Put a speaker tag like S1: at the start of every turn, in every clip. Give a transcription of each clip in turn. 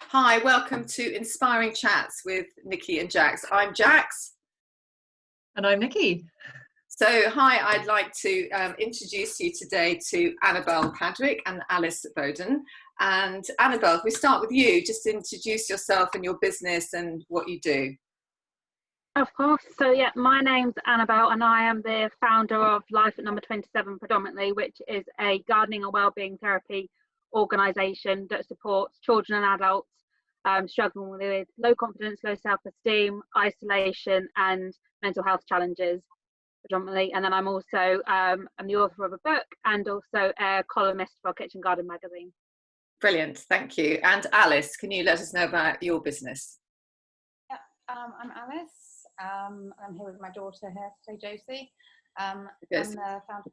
S1: Hi, welcome to Inspiring Chats with Nicki and Jax. I'm Jax.
S2: And I'm Nicki.
S1: So, hi, I'd like to introduce you today to Annabelle Padwick and Alice Bodem. And Annabelle, if we start with you, just introduce yourself and your business and what you do.
S3: Of course. So yeah, my name's Annabelle and I am the founder of Life at Number 27 predominantly, which is a gardening and wellbeing therapy organisation that supports children and adults struggling with low confidence, low self-esteem, isolation and mental health challenges predominantly. And then I'm also I'm the author of a book and also a columnist for Kitchen Garden magazine.
S1: Brilliant, thank you. And Alice, can you let us know about your business?
S4: Yeah, I'm Alice. I'm here with my daughter here today, Josie. I'm the founder,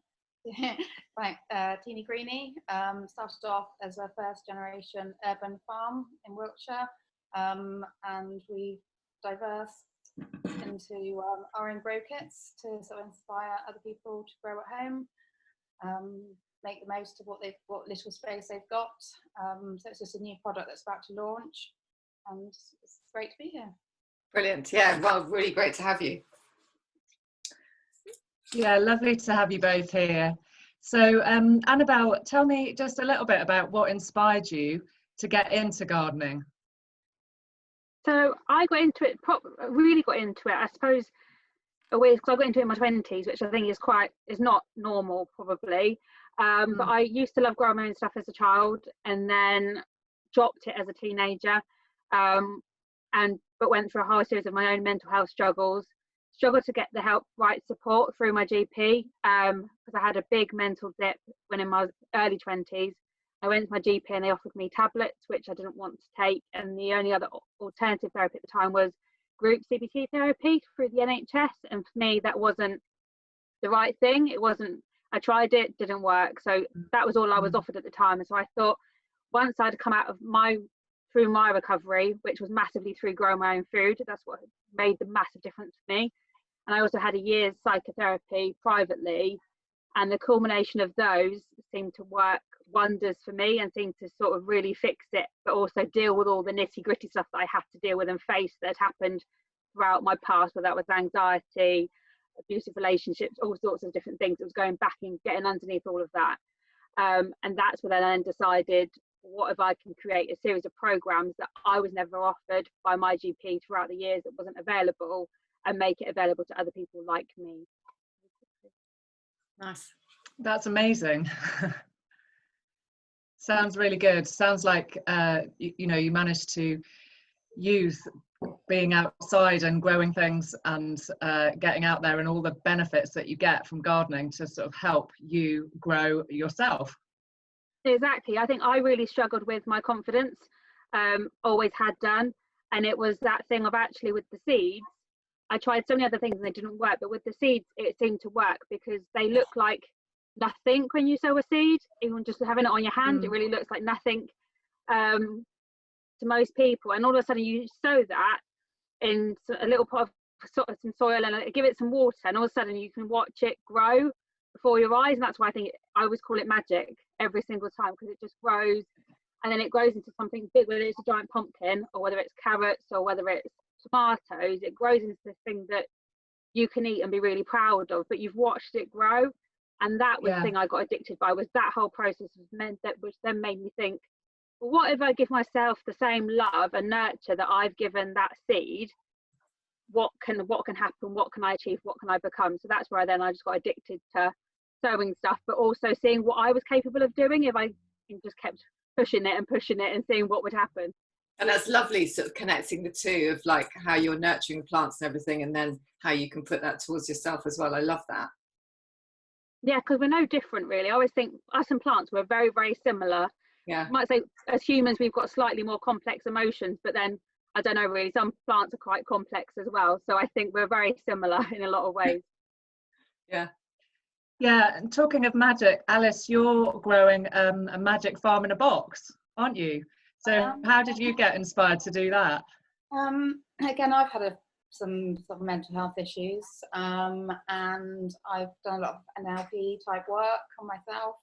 S4: right, Teeny Greeny. Started off as a first generation urban farm in Wiltshire, and we diversed into our own grow kits to sort of inspire other people to grow at home, make the most of what little space they've got. So it's just a new product that's about to launch, and it's great to be here.
S1: Brilliant. Yeah, well, really great to have you.
S2: Yeah, lovely to have you both here. So, Annabelle, tell me just a little bit about what inspired you to get into gardening.
S3: So I got into it, really got into it, I suppose, because I got into it in my 20s, which I think is not normal probably. But I used to love growing my own stuff as a child and then dropped it as a teenager. But went through a whole series of my own mental health struggled to get the right support through my GP, because I had a big mental dip when in my early 20s. I went to my GP and they offered me tablets, which I didn't want to take, and the only other alternative therapy at the time was group CBT therapy through the NHS, and for me that wasn't the right thing. It wasn't. I tried it, didn't work, so that was all I was offered at the time. And so I thought once I'd come out of through my recovery, which was massively through growing my own food. That's what made the massive difference for me. And I also had a year's psychotherapy privately, and the culmination of those seemed to work wonders for me and seemed to sort of really fix it, but also deal with all the nitty gritty stuff that I had to deal with and face that had happened throughout my past, whether that was anxiety, abusive relationships, all sorts of different things. It was going back and getting underneath all of that. And that's when I then decided, what if I can create a series of programs that I was never offered by my GP throughout the years that wasn't available, and make it available to other people like me.
S1: Nice.
S2: That's amazing. Sounds really good. Sounds like you managed to use being outside and growing things and getting out there and all the benefits that you get from gardening to sort of help you grow yourself.
S3: Exactly. I think I really struggled with my confidence, always had done. And it was that thing of actually with the seeds, I tried so many other things and they didn't work. But with the seeds, it seemed to work because they look like nothing when you sow a seed. Even just having it on your hand, it really looks like nothing to most people. And all of a sudden you sow that in a little pot of sort of some soil and give it some water. And all of a sudden you can watch it grow before your eyes. And that's why I always call it magic every single time, because it just grows and then it grows into something big, whether it's a giant pumpkin or whether it's carrots or whether it's tomatoes. It grows into this thing that you can eat and be really proud of, but you've watched it grow. And that was the thing I got addicted by, was that whole process, which then made me think, well, what if I give myself the same love and nurture that I've given that seed? What can happen? What can I achieve? What can I become? So that's where I just got addicted to sewing stuff, but also seeing what I was capable of doing if I just kept pushing it and seeing what would happen.
S1: And that's lovely, sort of connecting the two of like how you're nurturing plants and everything, and then how you can put that towards yourself as well. I love that.
S3: Yeah, because we're no different really. I always think us and plants, we're very, very similar.
S1: Yeah.
S3: I might say as humans we've got slightly more complex emotions, but then I don't know, really, some plants are quite complex as well. So I think we're very similar in a lot of ways.
S2: Yeah, and talking of magic, Alice, you're growing a magic farm in a box, aren't you? So how did you get inspired to do that?
S4: Again, I've had some sort of mental health issues, and I've done a lot of NLP type work on myself,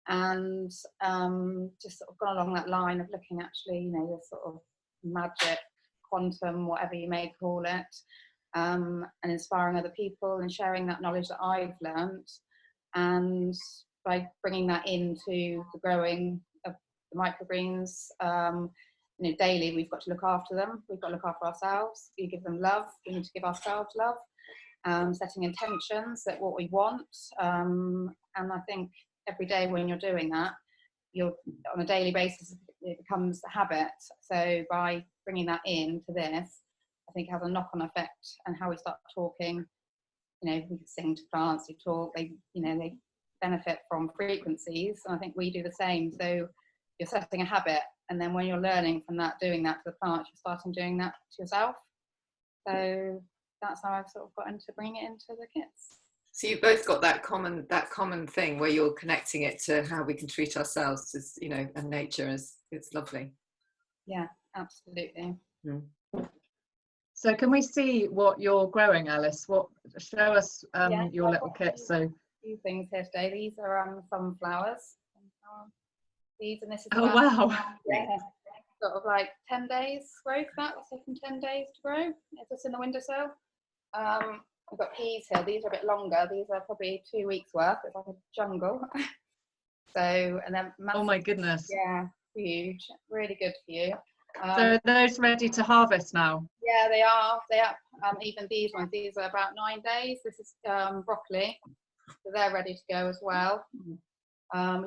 S4: and just sort of gone along that line of looking actually, you know, the sort of magic, quantum, whatever you may call it, and inspiring other people and sharing that knowledge that I've learnt, and by bringing that into the growing of the microgreens, you know, daily we've got to look after them, we've got to look after ourselves, we give them love, we need to give ourselves love, setting intentions that what we want, and I think every day when you're doing that, you're on a daily basis, it becomes a habit. So by bringing that into this, I think it has a knock-on effect, and how we start talking, you know, we can sing to plants, we talk, they, you know, they benefit from frequencies, and I think we do the same. So you're setting a habit, and then when you're learning from that, doing that to the plants, you're starting doing that to yourself. So that's how I've sort of gotten to bring it into the kids.
S1: So you've both got that common thing where you're connecting it to how we can treat ourselves, as you know, and nature is, it's lovely.
S4: Yeah, absolutely.
S1: Mm.
S2: So can we see what you're growing, Alice? Show us your little kit. So
S4: a few things here today. These are sunflowers. These, and this is
S2: oh wow,
S4: yeah, sort of like 10 days growth. That was taken 10 days to grow. It's just in the windowsill. I've got peas here. These are a bit longer. These are probably 2 weeks worth. It's like a jungle. So, and then massive,
S2: oh my goodness,
S4: yeah, huge, really good for you.
S2: So are those ready to harvest now?
S4: Yeah, they are. Even these ones, these are about 9 days. This is broccoli, so they're ready to go as well. We've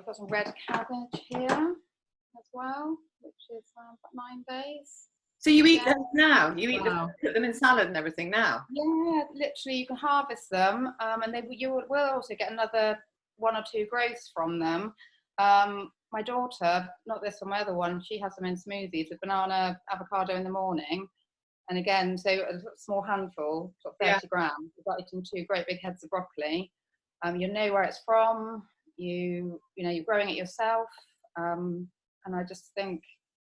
S4: got some red cabbage here as well, which is about 9 days.
S1: So you eat them now? You eat
S2: Wow.
S1: them, put them in salad and everything now?
S4: Yeah, literally you can harvest them, and then you will also get another 1 or 2 growths from them. My daughter, not this one, my other one, she has them in smoothies with banana, avocado in the morning. And again, so a small handful, sort of 30 grams, you've got it in 2 great big heads of broccoli. You know where it's from, you know, you're growing it yourself. And I just think,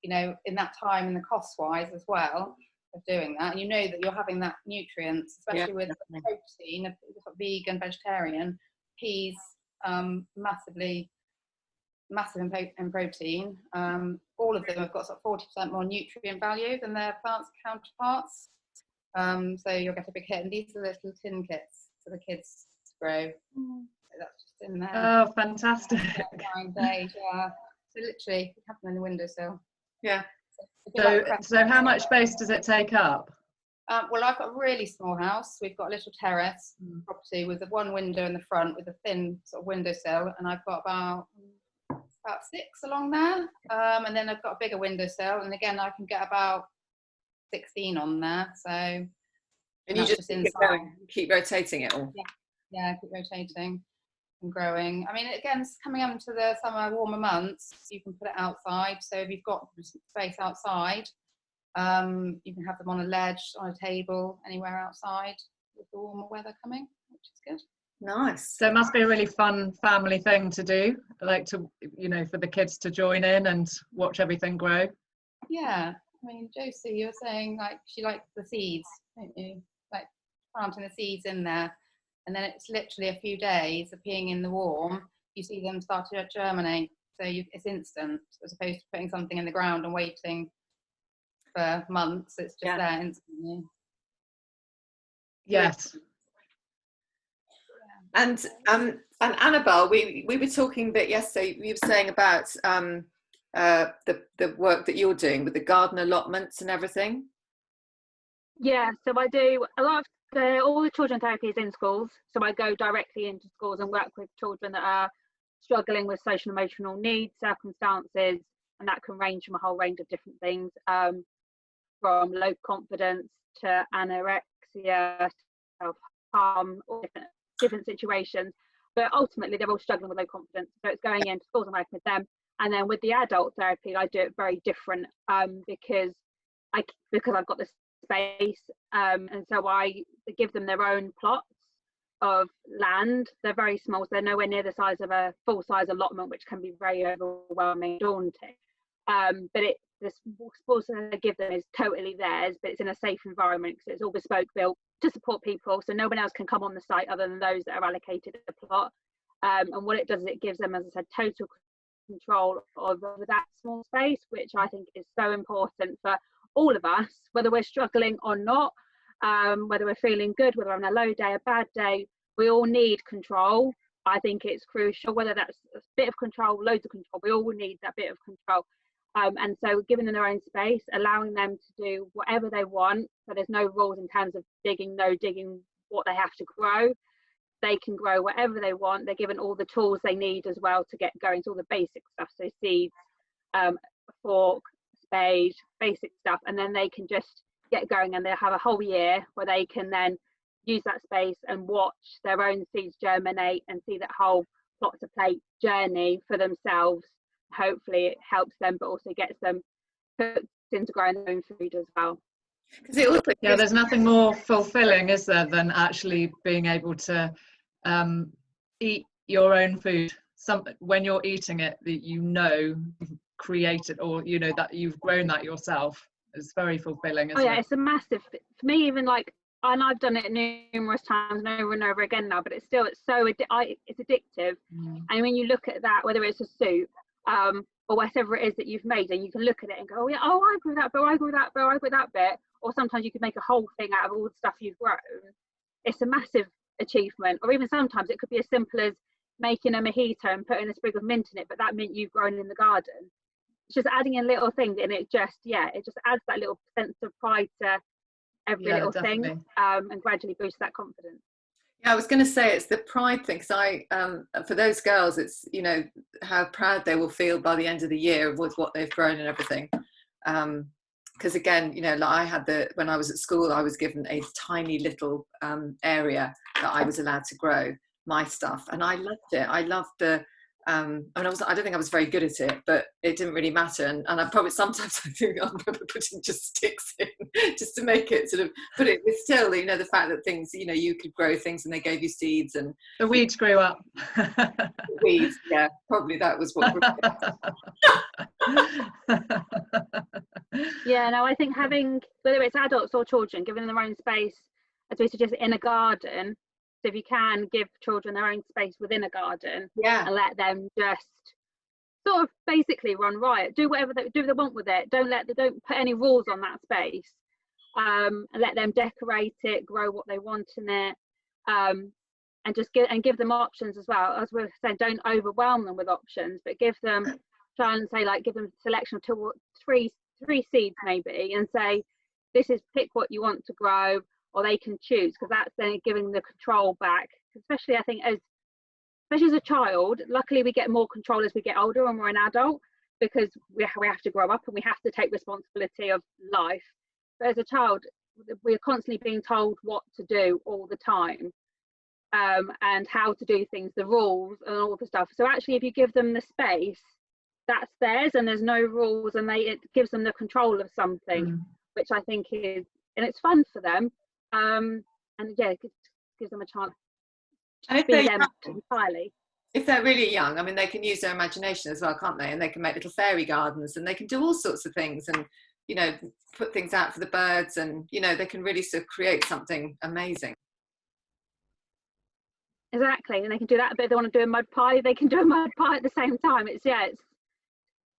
S4: you know, in that time and the cost wise as well of doing that, and you know that you're having that nutrients, especially with the protein, if you're vegan, vegetarian, peas, massive in protein. All of them have got sort of 40% more nutrient value than their plants counterparts. So you'll get a big hit. And these are little tin kits for the kids to grow. So that's just in there.
S2: Oh, fantastic.
S4: 9 days, yeah. So literally, you have them in the windowsill.
S1: Yeah.
S2: So how much space does it take up?
S4: Well, I've got a really small house. We've got a little terrace property with one window in the front with a thin sort of windowsill, and I've got about 6 along there, and then I've got a bigger windowsill, and again I can get about 16 on there. So, and
S1: you just keep rotating it all.
S4: Yeah, keep rotating and growing. I mean, again, it's coming up to the summer warmer months, you can put it outside. So if you've got space outside, you can have them on a ledge, on a table, anywhere outside with the warmer weather coming, which is good.
S1: Nice.
S2: So it must be a really fun family thing to do, like to, you know, for the kids to join in and watch everything grow.
S4: Yeah, I mean, Josie, you were saying like she liked the seeds, don't you? Like planting the seeds in there, and then it's literally a few days of being in the warm, you see them start to germinate. So it's instant, as opposed to putting something in the ground and waiting for months. It's just there instantly.
S2: Yes.
S1: And Annabelle, we were talking a bit yesterday. You were saying about the work that you're doing with the garden allotments and everything.
S3: Yeah, so I do a lot of all the children therapy is in schools. So I go directly into schools and work with children that are struggling with social and emotional needs, circumstances, and that can range from a whole range of different things, from low confidence to anorexia, self-harm, all different situations, but ultimately they're all struggling with low confidence. So it's going into schools and working with them. And then with the adult therapy, I do it very different, because I've got the space, and so I give them their own plots of land. They're very small, so they're nowhere near the size of a full-size allotment, which can be very overwhelming, daunting. But the sports that I give them is totally theirs, but it's in a safe environment because it's all bespoke built to support people, so no one else can come on the site other than those that are allocated a plot. And what it does is it gives them, as I said, total control over that small space, which I think is so important for all of us, whether we're struggling or not, whether we're feeling good, whether we're on a low day, a bad day. We all need control. I think it's crucial, whether that's a bit of control, loads of control. We all need that bit of control. And so giving them their own space, allowing them to do whatever they want. So there's no rules in terms of digging, no digging, what they have to grow. They can grow whatever they want. They're given all the tools they need as well to get going. So all the basic stuff, so seeds, fork, spade, basic stuff, and then they can just get going, and they'll have a whole year where they can then use that space and watch their own seeds germinate and see that whole plot to plate journey for themselves. Hopefully it helps them, but also gets them hooked into growing their own food as well.
S2: Yeah, there's nothing more fulfilling, is there, than actually being able to eat your own food. When you're eating it, that you've created, or that you've grown that yourself. It's very fulfilling, isn't it?
S3: It's a massive, for me, even like, and I've done it numerous times and over again now, but it's so it's addictive. And when you look at that, whether it's a soup or whatever it is that you've made, and you can look at it and go, I grew that bit, I grew that bit, I grew that bit. Or sometimes you could make a whole thing out of all the stuff you've grown. It's a massive achievement. Or even sometimes it could be as simple as making a mojito and putting a sprig of mint in it, but that mint you've grown in the garden. It's just adding in little things, and it just adds that little sense of pride to every little
S2: definitely.
S3: thing, and gradually boosts that confidence.
S1: Yeah, I was going to say it's the pride thing, because for those girls, it's how proud they will feel by the end of the year with what they've grown and everything. Because again, like I had when I was at school, I was given a tiny little area that I was allowed to grow my stuff, and I loved it. I loved the I don't think I was very good at it, but it didn't really matter. And I probably sometimes I think I remember putting just sticks in just to make it sort of, but it was still, the fact that things, you could grow things and they gave you seeds and
S2: the weeds grew up.
S1: Weeds, yeah, probably that was what.
S3: Yeah, no, I think having, whether it's adults or children, giving them their own space, as we suggest, in a garden. So if you can give children their own space within a garden, and let them just sort of basically run riot, do whatever they want with it. Don't put any rules on that space, and let them decorate it, grow what they want in it, and just give them options as well. As we're saying, don't overwhelm them with options, but give them give them a selection of 2 or 3 seeds maybe, and say, this is, pick what you want to grow. Or they can choose, because that's then giving the control back. Especially, I think, especially as a child, luckily we get more control as we get older and we're an adult, because we have to grow up and we have to take responsibility of life. But as a child, we're constantly being told what to do all the time, and how to do things, the rules and all the stuff. So actually, if you give them the space, that's theirs, and there's no rules, and it gives them the control of something, which I think is, and it's fun for them. And it gives them a chance to be them entirely.
S1: If they're really young, I mean, they can use their imagination as well, can't they? And they can make little fairy gardens, and they can do all sorts of things, and put things out for the birds, and they can really sort of create something amazing.
S3: Exactly, and they can do that. But if they want to do a mud pie, they can do a mud pie at the same time. It's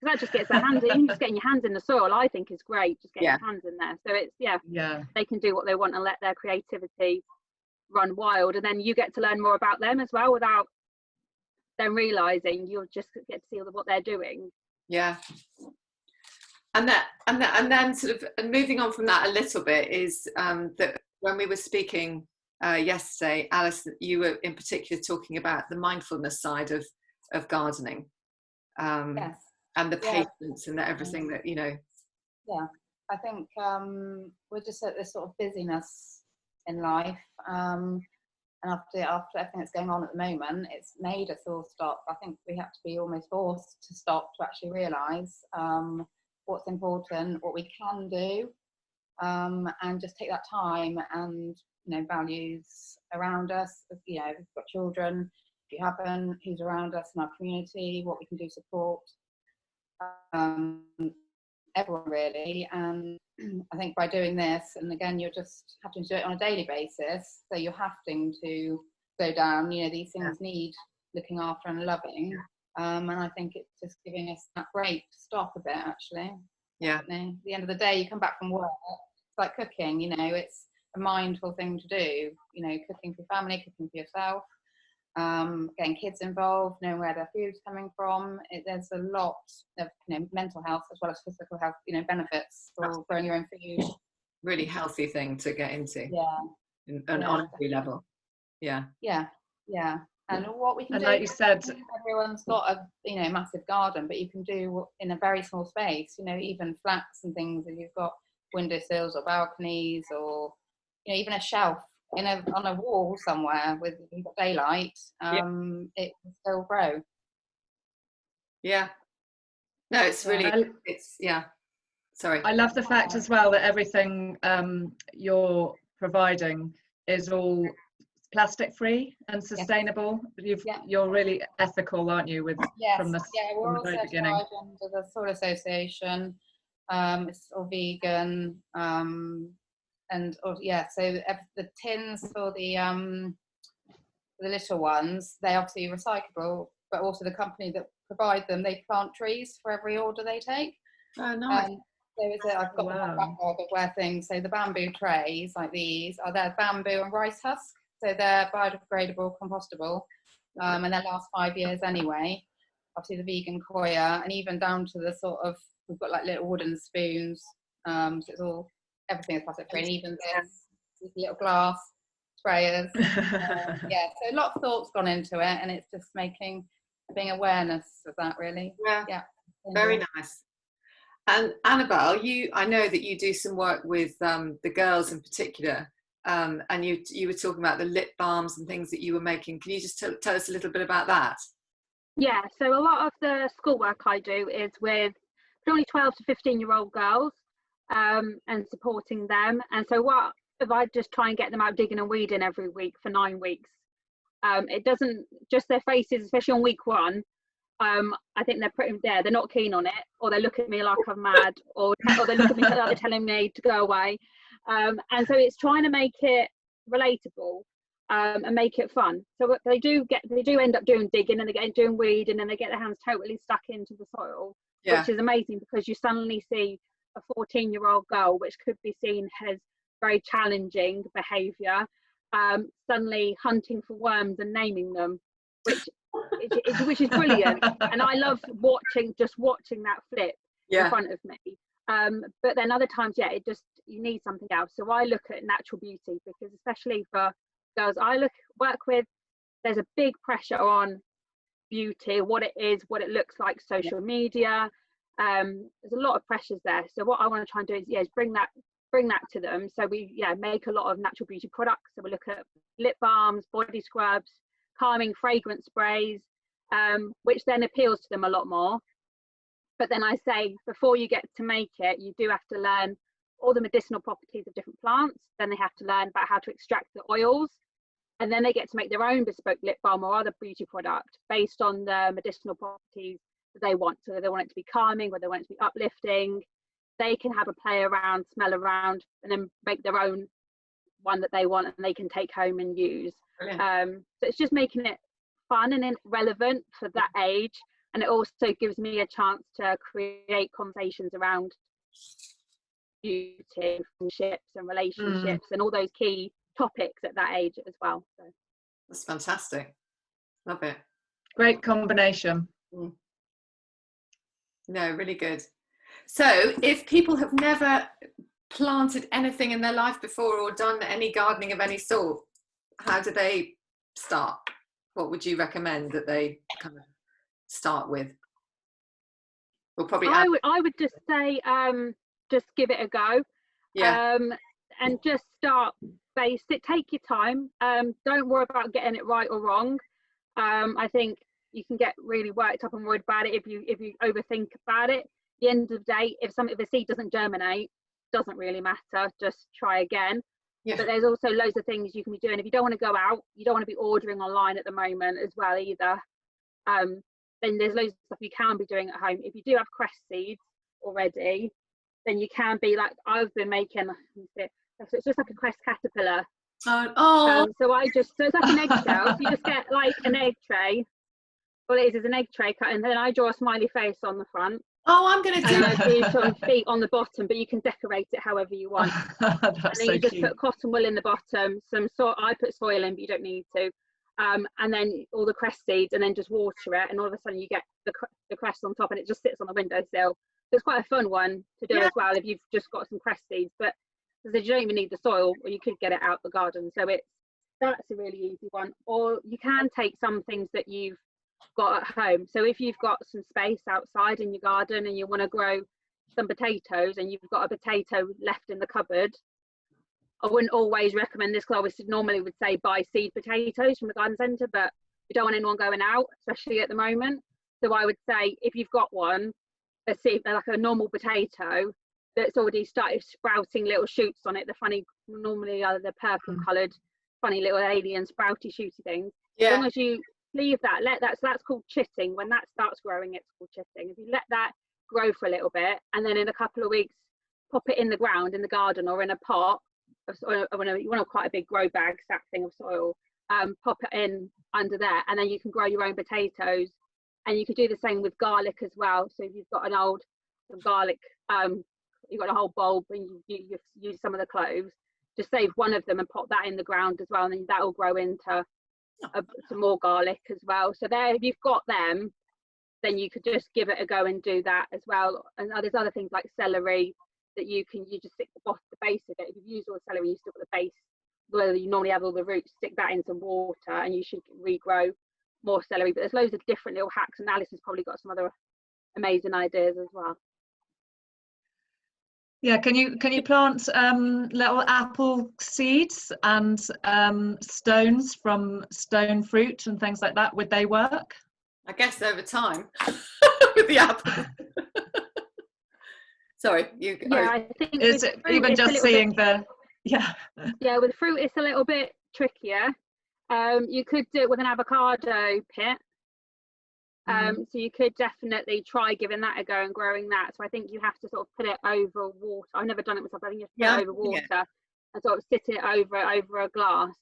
S3: that just gets their hands in. Just getting your hands in the soil, I think, is great. Just getting your hands in there. So it's they can do what they want and let their creativity run wild, and then you get to learn more about them as well without them realizing. You'll just get to see what they're doing.
S1: Yeah. And then sort of, and moving on from that a little bit, is that when we were speaking yesterday, Alice, you were in particular talking about the mindfulness side of gardening.
S4: Yes.
S1: And the patience and everything that,
S4: Yeah, I think we're just at this sort of busyness in life. And after everything that's going on at the moment, it's made us all stop. I think we have to be almost forced to stop to actually realise what's important, what we can do, and just take that time and, values around us. If you've got children, if you haven't, who's around us in our community, what we can do to support. Everyone really, and I think by doing this, and again you're just having to do it on a daily basis, so you're having to slow down. These things need looking after and loving. And I think it's just giving us that break to stop a bit, actually.
S1: Yeah.
S4: At the end of the day, you come back from work, it's like cooking, you know, it's a mindful thing to do, you know, cooking for your family, cooking for yourself, getting kids involved, knowing where their food's coming from. There's a lot of, you know, mental health as well as physical health, you know, benefits for growing your own food.
S1: Really healthy thing to get into.
S4: Yeah.
S1: On every level. Yeah.
S4: Yeah. Yeah. And what we can do,
S2: like you said,
S4: everyone's got a, you know, massive garden, but you can do in a very small space, you know, even flats and things, if you've got windowsills or balconies, or, you know, even a shelf on a wall somewhere with you've got daylight, it will still grow.
S1: Yeah. No, it's really, it's, yeah. Sorry.
S2: I love the fact as well that everything you're providing is all plastic free and sustainable. You're really ethical, aren't you? With from the
S4: we're all
S2: very
S4: certified
S2: beginning.
S4: under the Soil Association. It's all vegan, and so the tins for the little ones, they obviously recyclable, but also the company that provide them, they plant trees for every order they take.
S1: Oh, nice.
S4: I've got my backlog of where things. So the bamboo trays like these they're bamboo and rice husk. So they're biodegradable, compostable, and they last 5 years anyway. Obviously the vegan coir, and even down to the sort of, we've got like little wooden spoons. So it's all, everything is plastic free, and even these little glass sprayers. So a lot of thought's gone into it, and it's just being awareness of that, really. Yeah.
S1: Very nice. And Annabelle, I know that you do some work with the girls in particular. And you were talking about the lip balms and things that you were making. Can you just tell us a little bit about that?
S3: Yeah, so a lot of the schoolwork I do is with only 12 to 15-year-old girls, and supporting them. And so what if I just try and get them out digging and weeding every week for 9 weeks? It doesn't, just their faces, especially on week 1, I think they're not keen on it, or they look at me like I'm mad, or they look at me like they're telling me to go away. And so it's trying to make it relatable, and make it fun. So what they do end up doing digging, and they get doing weeding, and they get their hands totally stuck into the soil, which is amazing, because you suddenly see a 14-year-old girl, which could be seen as very challenging behaviour, suddenly hunting for worms and naming them, which is brilliant. And I love watching that flip in front of me. But then other times, you need something else. So I look at natural beauty, because especially for girls I work with, there's a big pressure on beauty, what it is, what it looks like, social media. There's a lot of pressures there. So what I want to try and do is bring that to them. So we make a lot of natural beauty products. So we look at lip balms, body scrubs, calming fragrance sprays, which then appeals to them a lot more. But then I say, before you get to make it, you do have to learn all the medicinal properties of different plants. Then they have to learn about how to extract the oils, and then they get to make their own bespoke lip balm or other beauty product based on the medicinal properties that they want. So they want it to be calming, or they want it to be uplifting. They can have a play around, smell around, and then make their own one that they want, and they can take home and use. So it's just making it fun and relevant for that age. And it also gives me a chance to create conversations around beauty, friendships and relationships, and all those key topics at that age as well. So
S1: that's fantastic. Love it.
S2: Great combination.
S1: No, really good. So if people have never planted anything in their life before, or done any gardening of any sort, how do they start? What would you recommend that they kind of start with? We'll probably
S3: I would just say just give it a go. And just start basic. Take your time. Don't worry about getting it right or wrong. I think you can get really worked up and worried about it if you overthink about it. At the end of the day, if the seed doesn't germinate, doesn't really matter. Just try again. But there's also loads of things you can be doing. If you don't want to go out, you don't want to be ordering online at the moment as well either. Then there's loads of stuff you can be doing at home. If you do have cress seeds already, then you can be like I've been making. So it's just like a cress caterpillar. So it's like an eggshell. So you just get like an egg tray, All it is an egg tray cut, and then I draw a smiley face on the front.
S1: Oh, I'm going to do
S3: and I do some feet on the bottom, but you can decorate it however you want.
S2: That's
S3: and then
S2: so
S3: you just
S2: cute.
S3: put cotton wool in the bottom, some sort. I put soil in, but you don't need to. And then all the cress seeds, and then just water it, and all of a sudden you get the cress on top, and it just sits on the windowsill. So it's quite a fun one to do as well if you've just got some cress seeds. But as you don't even need the soil, or you could get it out the garden. So that's a really easy one. Or you can take some things that you've got at home. So if you've got some space outside in your garden and you want to grow some potatoes, and you've got a potato left in the cupboard, I wouldn't always recommend this, because I normally would say buy seed potatoes from the garden centre, but you don't want anyone going out, especially at the moment. So I would say if you've got one, a seed, like a normal potato that's already started sprouting little shoots on it, the funny, normally the purple coloured funny little alien sprouty shooty things. As long as you leave that, so that's called chitting. When that starts growing, it's called chitting. If you let that grow for a little bit, and then in a couple of weeks pop it in the ground in the garden or in a pot, or you want quite a big grow bag sack thing of soil, pop it in under there, and then you can grow your own potatoes. And you could do the same with garlic as well. So if you've got an old garlic, you've got a whole bulb, and you use some of the cloves, just save one of them and pop that in the ground as well, and then that will grow into some more garlic as well. So there, if you've got them, then you could just give it a go and do that as well. And there's other things like celery that you just stick the base of it. If you've used all the celery, you still got the base where you normally have all the roots, stick that in some water, and you should regrow more celery. But there's loads of different little hacks, and Alice has probably got some other amazing ideas as well.
S2: Yeah, can you plant little apple seeds and stones from stone fruit and things like that? Would they work?
S1: I guess over time with the apple. Sorry, you.
S3: Yeah, I think
S2: is it fruit, even just seeing the
S3: with fruit it's a little bit trickier. You could do it with an avocado pit. So you could definitely try giving that a go and growing that. So I think you have to sort of put it over water. I've never done it myself. I think you have to put it over water and sort of sit it over a glass,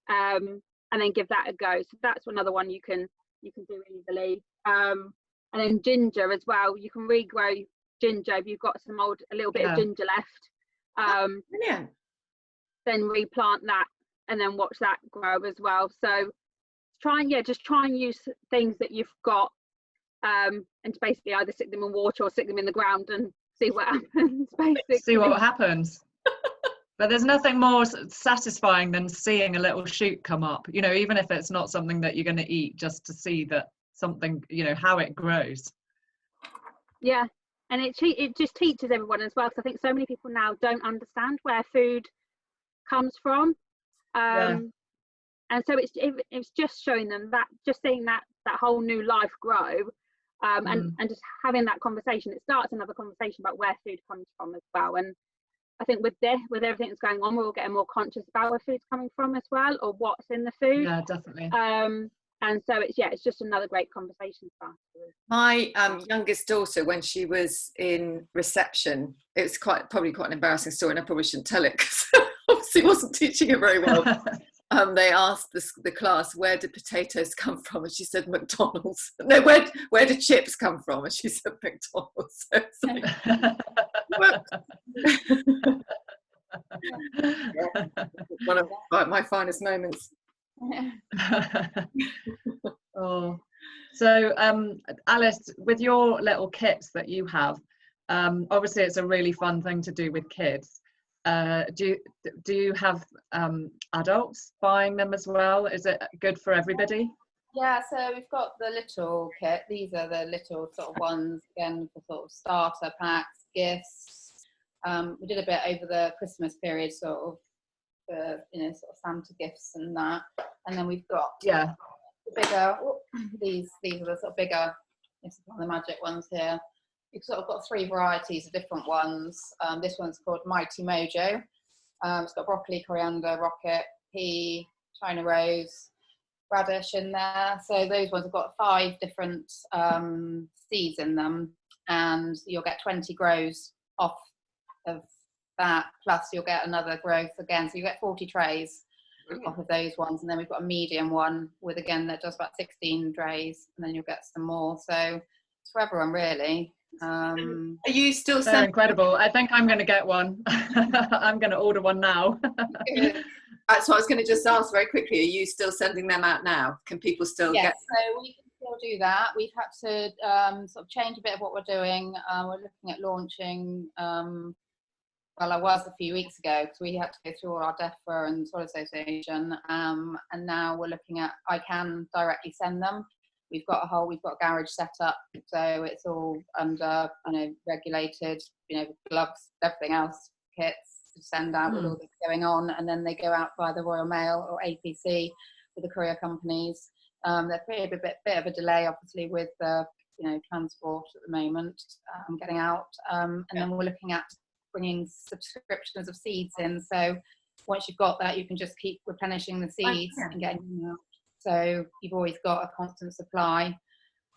S3: and then give that a go. So that's another one you can do easily. And then ginger as well. You can regrow ginger if you've got a little bit of ginger left.
S1: Brilliant.
S3: Then replant that, and then watch that grow as well. So try and use things that you've got, and basically either stick them in water or stick them in the ground and see what happens. Basically,
S2: see what happens. But there's nothing more satisfying than seeing a little shoot come up, even if it's not something that you're going to eat, just to see that something, how it grows. Yeah,
S3: and it just teaches everyone as well, because I think so many people now don't understand where food comes from. And so it's just showing them that, just seeing that whole new life grow, and just having that conversation. It starts another conversation about where food comes from as well. And I think with everything that's going on, we're all getting more conscious about where food's coming from as well, or what's in the food.
S2: Yeah, definitely.
S3: And so it's just another great conversation starter.
S1: My youngest daughter, when she was in reception, it was probably quite an embarrassing story, and I probably shouldn't tell it because obviously wasn't teaching her very well. They asked the class, where did potatoes come from? And she said, McDonald's. No, where did chips come from? And she said, McDonald's. So one of my finest moments.
S2: Oh, so Alice, with your little kits that you have, obviously it's a really fun thing to do with kids. Do you have adults buying them as well? Is it good for everybody?
S4: Yeah, so we've got the little kit. These are the little sort of ones, again, for sort of starter packs, gifts. We did a bit over the Christmas period, sort of, for, sort of Santa gifts and that. And then we've got the bigger, these are the sort of bigger, this is one of the magic ones here. You've sort of got 3 varieties of different ones. This one's called Mighty Mojo. It's got broccoli, coriander, rocket, pea, China rose, radish in there. So those ones have got 5 different seeds in them, and you'll get 20 grows off of that, plus you'll get another growth again. So you get 40 trays. off of those ones, and then we've got a medium one with, again, that does about 16 drays, and then you'll get some more. So it's for everyone, really.
S1: Are you still
S2: They're incredible. I think I'm going to get one. I'm going to order one now.
S1: That's what I was going to just ask very quickly. Are you still sending them out now? Can people still get?
S4: Yes, so we can still do that. We've had to sort of change a bit of what we're doing. We're looking at launching, well, I was a few weeks ago, because we had to go through all our DEFRA and Soil Association, and now we're looking at, I can directly send them. We've got a garage set up, so it's all under, regulated, gloves, everything else, kits to send out with all this going on, and then they go out by the Royal Mail or APC with the courier companies. There's a bit of a delay, obviously, with the transport at the moment, getting out, and then we're looking at bringing subscriptions of seeds in. So once you've got that, you can just keep replenishing the seeds and getting them out. So you've always got a constant supply.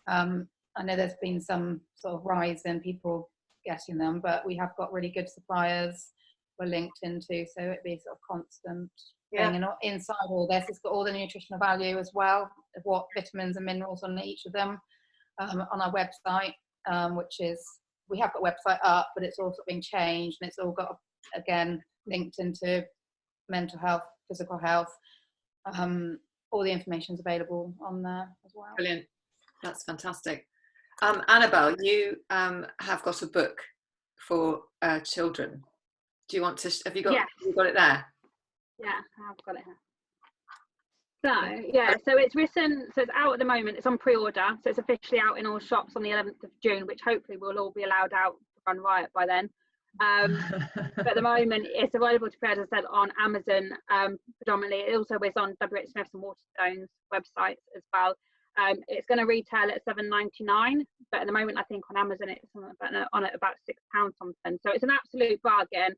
S4: I know there's been some sort of rise in people getting them, but we have got really good suppliers we're linked into, so it'd be sort of constant thing. And inside all this, it's got all the nutritional value as well, of what vitamins and minerals on each of them, on our website, which is, we have got a website up, but it's also being changed, and it's all got, again, linked into mental health, physical health. All the information is available on there as well.
S1: Brilliant. That's fantastic. Annabelle, you have got a book for children. Do you want to, have you got it there?
S3: Yeah, I've got it here. So, yeah, so it's written, so it's out at the moment, it's on pre-order, so it's officially out in all shops on the 11th of June, which hopefully we'll all be allowed out to run riot by then. But at the moment, it's available to pre-order, as I said, on Amazon, predominantly. It also is on W.H. Smith's and Waterstone's websites as well. It's going to retail at $7.99, but at the moment, I think on Amazon, it's on at about £6 something. So it's an absolute bargain.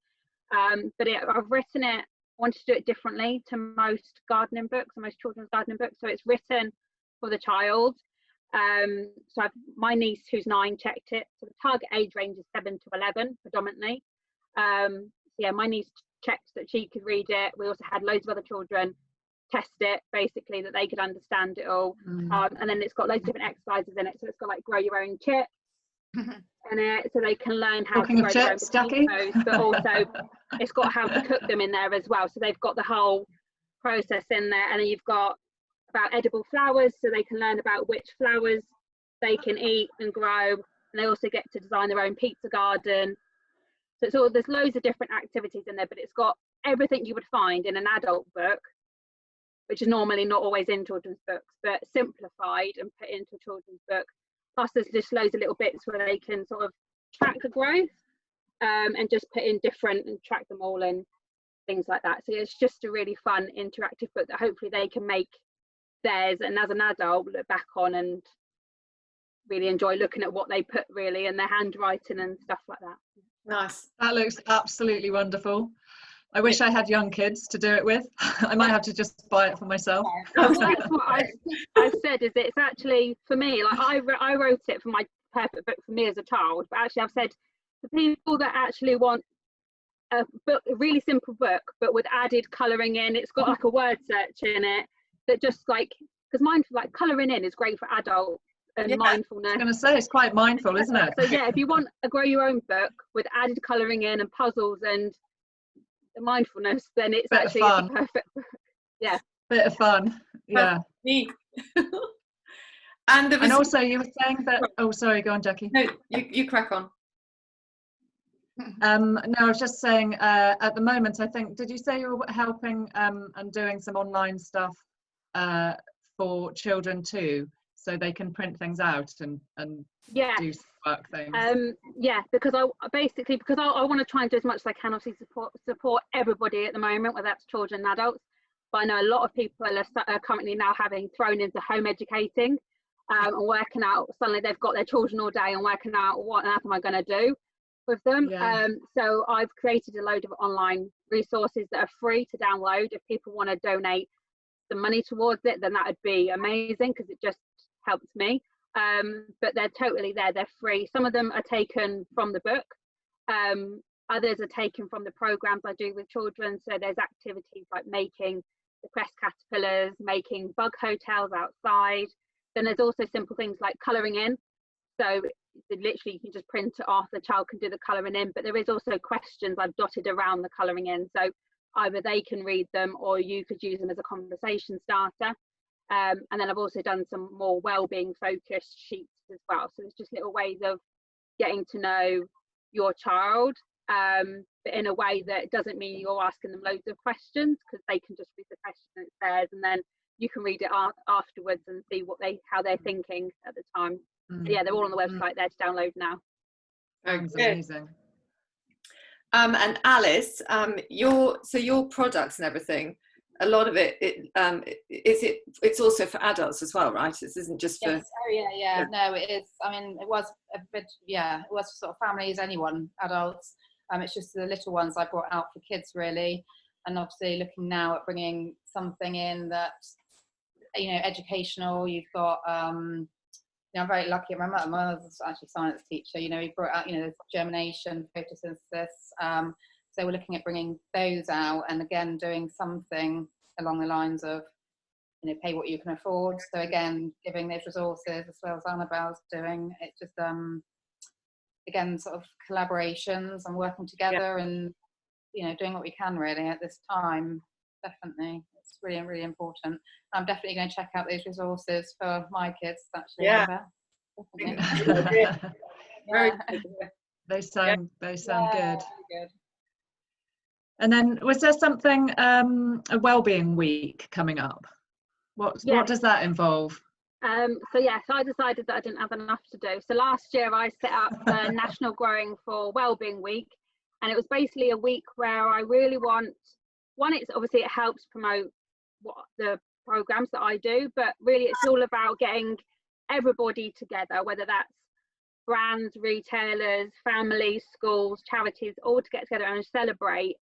S3: But I've written it, wanted to do it differently to most gardening books and most children's gardening books. So it's written for the child. So my niece, who's 9, checked it. So the target age range is 7 to 11 predominantly. So yeah, my niece checked that she could read it. We also had loads of other children test it, basically, that they could understand it all. And then it's got loads of different exercises in it. So it's got like grow your own chips in it, so they can learn how to grow their own potatoes, but also it's got how to cook them in there as well. So they've got the whole process in there, and then you've got about edible flowers, so they can learn about which flowers they can eat and grow, and they also get to design their own pizza garden. So it's all, there's loads of different activities in there, but it's got everything you would find in an adult book, which is normally not always in children's books, but simplified and put into a children's book. Plus there's just loads of little bits where they can sort of track the growth, and just put in different and track them all and things like that. So it's just a really fun interactive book that hopefully they can make theirs, and as an adult look back on and really enjoy looking at what they put, really, and their handwriting and stuff like that.
S1: Nice.
S2: That looks absolutely wonderful. I wish I had young kids to do it with. I might have to just buy it for myself.
S3: Well, that's what I've said, is it's actually, for me, like I wrote it for my perfect book for me as a child, but actually I've said the people that actually want a book, a really simple book, but with added colouring in, it's got like a word search in it, that just like, because like colouring in is great for adults and mindfulness.
S2: I was going to say, it's quite mindful, isn't it?
S3: So yeah, if you want a grow your own book with added colouring in and puzzles and mindfulness, then it's actually a perfect book. Yeah,
S2: bit of fun. Yeah.
S1: And
S2: also you were saying that, oh sorry, go on, Jackie.
S1: No, you crack on.
S2: No, I was just saying, at the moment, I think, did you say you were helping and doing some online stuff for children too, so they can print things out and do work things?
S3: Yeah, because I want to try and do as much as I can, obviously support everybody at the moment, whether that's children and adults, but I know a lot of people are currently now having thrown into home educating, and working out, suddenly they've got their children all day and working out what on earth am I going to do with them. So I've created a load of online resources that are free to download. If people want to donate the money towards it, then that would be amazing, because it just helps me. But they're totally there, they're free. Some of them are taken from the book, others are taken from the programs I do with children. So there's activities like making the crest caterpillars, making bug hotels outside. Then there's also simple things like colouring in. So literally you can just print it off, the child can do the colouring in, but there is also questions I've dotted around the colouring in. So either they can read them or you could use them as a conversation starter. And then I've also done some more wellbeing focused sheets as well. So it's just little ways of getting to know your child, but in a way that doesn't mean you're asking them loads of questions, because they can just read the question and it's theirs, and then you can read it afterwards and see how they're thinking at the time. So yeah, they're all on the website there to download now.
S2: That's amazing.
S1: And Alice, your products and everything, a lot of it's also for adults as well, right? This isn't just for...
S4: Yes. Oh yeah. No, it is. I mean, it was a bit, it was for sort of families, anyone, adults. It's just the little ones I brought out for kids, really. And obviously looking now at bringing something in that, educational. You've got, I'm very lucky. My mother's actually a science teacher. We brought out, there's germination, photosynthesis. So we're looking at bringing those out, and again doing something along the lines of, pay what you can afford. So again, giving those resources as well as Annabelle's doing. It's just again sort of collaborations and working together, and doing what we can really at this time. Definitely, it's really, really important. I'm definitely going to check out those resources for my kids. Actually,
S1: yeah.
S2: Very good. They sound good.
S4: Good.
S2: And then was there something, a wellbeing week coming up? What does that involve?
S3: So I decided that I didn't have enough to do. So last year I set up the National Growing for Wellbeing Week, and it was basically a week where I really it helps promote what the programs that I do, but really it's all about getting everybody together, whether that's brands, retailers, families, schools, charities, all to get together and celebrate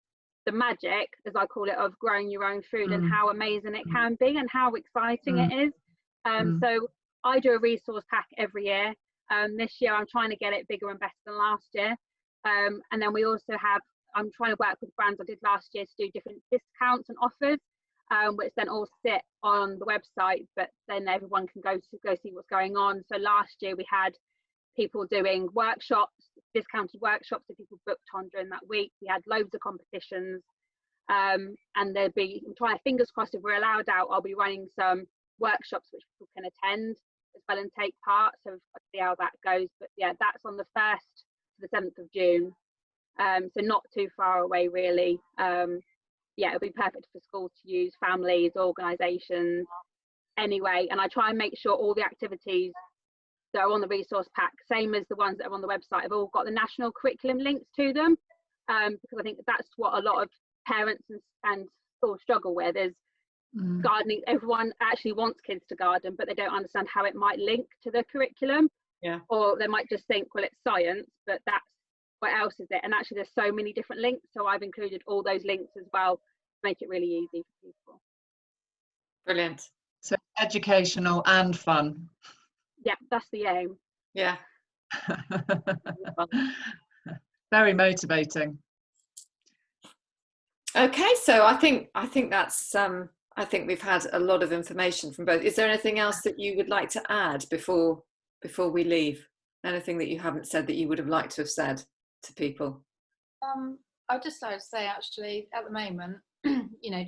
S3: the magic, as I call it, of growing your own food and how amazing it can be and how exciting it is. So I do a resource pack every year. This year I'm trying to get it bigger and better than last year. And then we also I'm trying to work with brands I did last year to do different discounts and offers, which then all sit on the website, but then everyone can go see what's going on. So last year we had people doing workshops, discounted workshops that people booked on during that week. We had loads of competitions, and I'm trying to, fingers crossed, if we're allowed out, I'll be running some workshops which people can attend as well and take part. So we've got to see how that goes. But yeah, that's on the 1st to the 7th of June. So not too far away really. It'll be perfect for schools to use, families, organisations, anyway. And I try and make sure all the activities that are on the resource pack, same as the ones that are on the website, have all got the national curriculum links to them, because I think that's what a lot of parents and schools struggle with is gardening. Everyone actually wants kids to garden, but they don't understand how it might link to the curriculum.
S1: Yeah. Or
S3: they might just think, well, it's science, but that's what else is it? And actually there's so many different links, so I've included all those links as well to make it really easy for people.
S1: Brilliant.
S2: So educational and fun.
S3: Yeah, that's the aim.
S1: Yeah.
S2: Very motivating.
S1: Okay, so I think that's I think we've had a lot of information from both. Is there anything else that you would like to add before we leave? Anything that you haven't said that you would have liked to have said to people?
S4: I'd just like to say, actually, at the moment,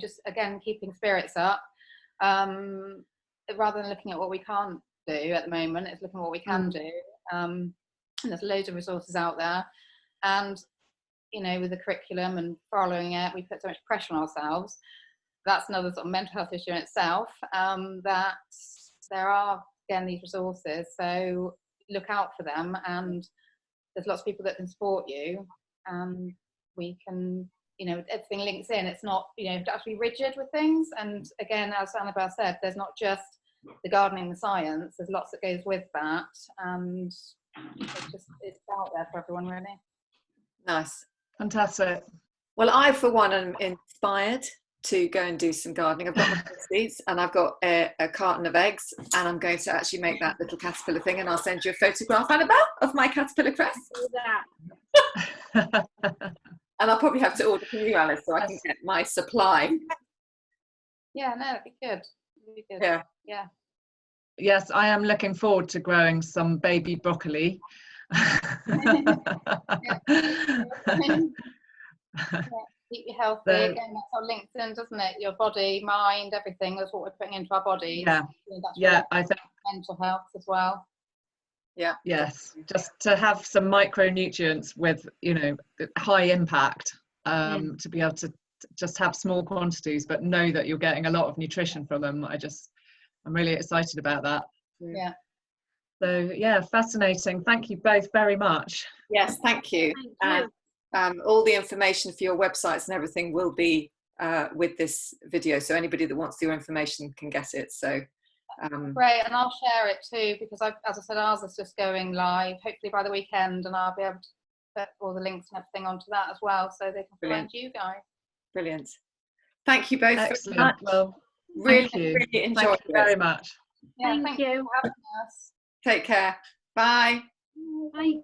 S4: just again keeping spirits up, rather than looking at what we can't do at the moment, it's looking at what we can do. And there's loads of resources out there, and with the curriculum and following it, we put so much pressure on ourselves. That's another sort of mental health issue in itself, that there are again these resources, so look out for them, and there's lots of people that can support you, and we can, everything links in. It's not, you have to be rigid with things. And again, as Annabelle said, there's not just the gardening, the science, there's lots that goes with that, and it's out there for everyone really.
S1: Nice.
S2: Fantastic.
S1: Well, I for one am inspired to go and do some gardening. I've got my seeds and I've got a carton of eggs, and I'm going to actually make that little caterpillar thing, and I'll send you a photograph, Annabelle, of my caterpillar crest.
S3: Do that.
S1: And I'll probably have to order from you, Alice, so I can get my supply.
S4: Yeah, no, that'd be good. Really good.
S1: Yeah.
S4: Yeah.
S2: Yes, I am looking forward to growing some baby broccoli.
S4: Keep you healthy.
S2: So,
S4: Again, that's all linked in, doesn't it? Your body, mind, everything. That's what we're putting into our bodies.
S2: yeah,
S4: That's
S2: yeah, I think
S4: mental health as well.
S1: Yeah.
S2: yes, just to have some micronutrients with, you know, high impact, to be able to just have small quantities but know that you're getting a lot of nutrition from them. I'm really excited about that.
S4: Yeah.
S2: So yeah, fascinating. Thank you both very much.
S1: Yes, thank you.
S3: Thank you.
S1: All the information for your websites and everything will be with this video, so anybody that wants your information can get it. So
S4: great, and I'll share it too, because as I said, ours is just going live hopefully by the weekend, and I'll be able to put all the links and everything onto that as well, so they can find you guys.
S1: Brilliant. Thank you both.
S2: Excellent. Well,
S1: really,
S2: thank you.
S1: really enjoyed
S2: Thank you very much.
S4: Yeah,
S3: Thank you.
S4: for having us.
S1: Take care. Bye.
S3: Bye.